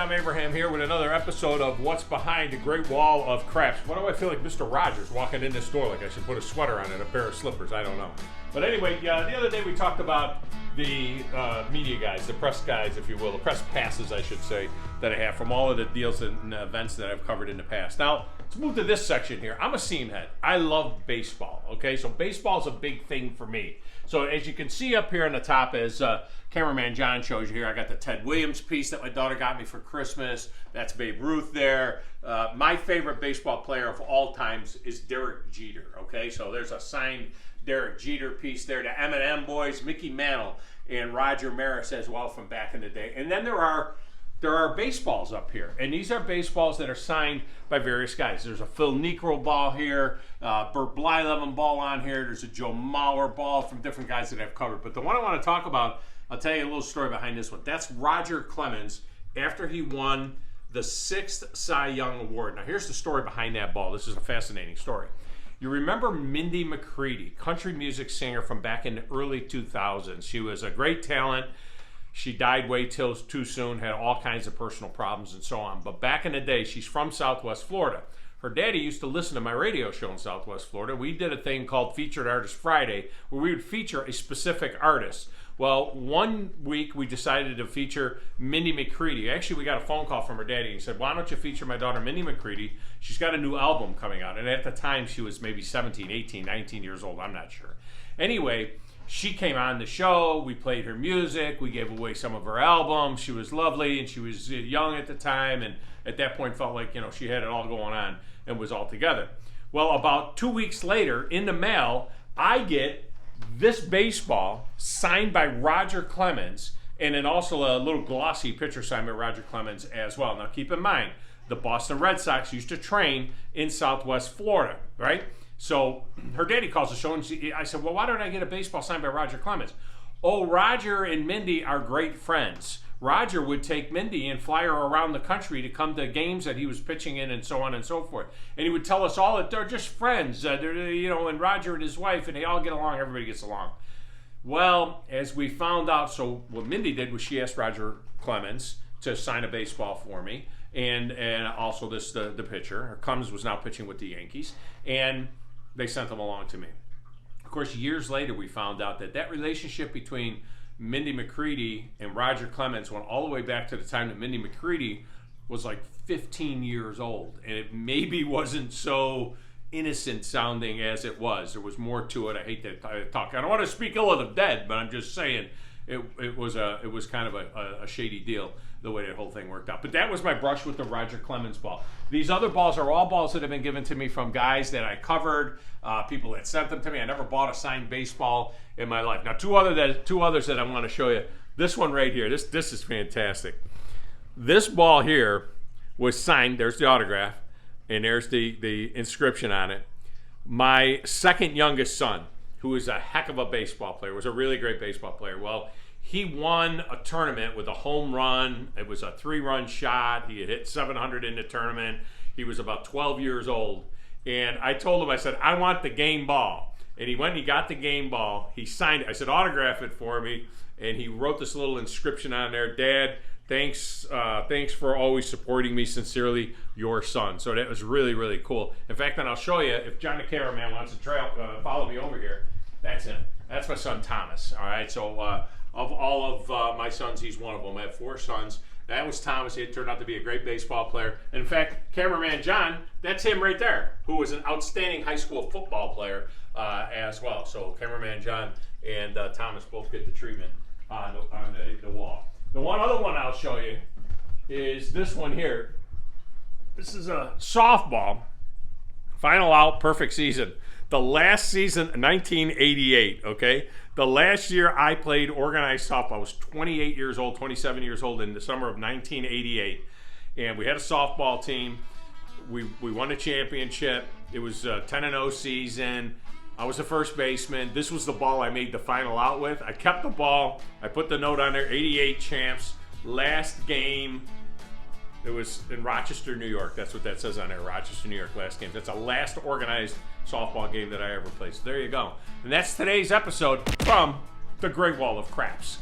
Tom Abraham here with another episode of What's Behind the Great Wall of Craps. Why do I feel like Mr. Rogers walking in this door like I should put a sweater on and a pair of slippers? I don't know. But anyway, the other day we talked about the media guys, the press guys, if you will, the press passes, I should say, that I have from all of the deals and events that I've covered in the past. Now, let's move to this section here. I'm a seam head. I love baseball, okay? So baseball is a big thing for me. So as you can see up here on the top, as cameraman John shows you here, I got the Ted Williams piece that my daughter got me for Christmas. That's Babe Ruth there. My favorite baseball player of all times is Derek Jeter, okay? So there's a signed Derek Jeter piece there. The M&M boys, Mickey Mantle and Roger Maris as well from back in the day. And then there are baseballs up here, and these are baseballs that are signed by various guys. There's a Phil Niekro ball here, Bert Blyleven ball on here. There's a Joe Mauer ball from different guys that I've covered. But the one I want to talk about, I'll tell you a little story behind this one. That's Roger Clemens after he won the 6th Cy Young Award. Now here's the story behind that ball. This is a fascinating story. You remember Mindy McCready, country music singer from back in the early 2000s. She was a great talent. She died way too soon, had all kinds of personal problems and so on. But back in the day, she's from Southwest Florida. Her daddy used to listen to my radio show in Southwest Florida. We did a thing called Featured Artist Friday, where we would feature a specific artist. Well, one week we decided to feature Mindy McCready. Actually, we got a phone call from her daddy. He said, why don't you feature my daughter Mindy McCready? She's got a new album coming out. And at the time, she was maybe 17, 18, 19 years old. I'm not sure. Anyway, she came on the show, we played her music, we gave away some of her albums. She was lovely, and she was young at the time, and at that point felt like, she had it all going on and was all together. Well, about 2 weeks later, in the mail, I get this baseball signed by Roger Clemens, and then also a little glossy picture signed by Roger Clemens as well. Now, keep in mind, the Boston Red Sox used to train in Southwest Florida, right? So her daddy calls the show, and I said, well, why don't I get a baseball signed by Roger Clemens? Oh, Roger and Mindy are great friends. Roger would take Mindy and fly her around the country to come to games that he was pitching in and so on and so forth. And he would tell us all that they're just friends, and Roger and his wife, and they all get along, everybody gets along. Well, as we found out, so what Mindy did was she asked Roger Clemens to sign a baseball for me, and also the pitcher. Clemens was now pitching with the Yankees, and they sent them along to me. Of course, years later, we found out that relationship between Mindy McCready and Roger Clemens went all the way back to the time that Mindy McCready was like 15 years old. And it maybe wasn't so innocent sounding as it was. There was more to it. I hate to talk. I don't want to speak ill of the dead, but I'm just saying it was kind of a shady deal, the way that whole thing worked out. But that was my brush with the Roger Clemens ball. These other balls are all balls that have been given to me from guys that I covered, people that sent them to me. I never bought a signed baseball in my life. Now, two others that I want to show you. This one right here, this is fantastic. This ball here was signed. There's the autograph, and there's the inscription on it. My second youngest son, who is a heck of a baseball player, was a really great baseball player. Well, he won a tournament with a home run. It was a 3-run shot. He had hit 700 in the tournament. He was about 12 years old. And I told him, I said, I want the game ball. And he went and he got the game ball. He signed it. I said, autograph it for me. And he wrote this little inscription on there. Dad, thanks for always supporting me. Sincerely, your son. So that was really, really cool. In fact, then I'll show you, if John the cameraman wants to follow me over here, that's him. That's my son, Thomas. All right, so of all of my sons, he's one of them. I have 4 sons. That was Thomas. He turned out to be a great baseball player. And in fact, cameraman John, that's him right there, who was an outstanding high school football player as well. So cameraman John and Thomas both get the treatment on the wall. The one other one I'll show you is this one here. This is a softball. Final out, perfect season. The last season, 1988, okay? The last year I played organized softball, I was 28 years old, 27 years old in the summer of 1988. And we had a softball team. We won a championship. It was a 10-0 season. I was the first baseman. This was the ball I made the final out with. I kept the ball. I put the note on there, 88 champs. Last game, it was in Rochester, New York. That's what that says on there, Rochester, New York, last game. That's the last organized softball game that I ever played. So there you go. And that's today's episode from the Great Wall of Craps.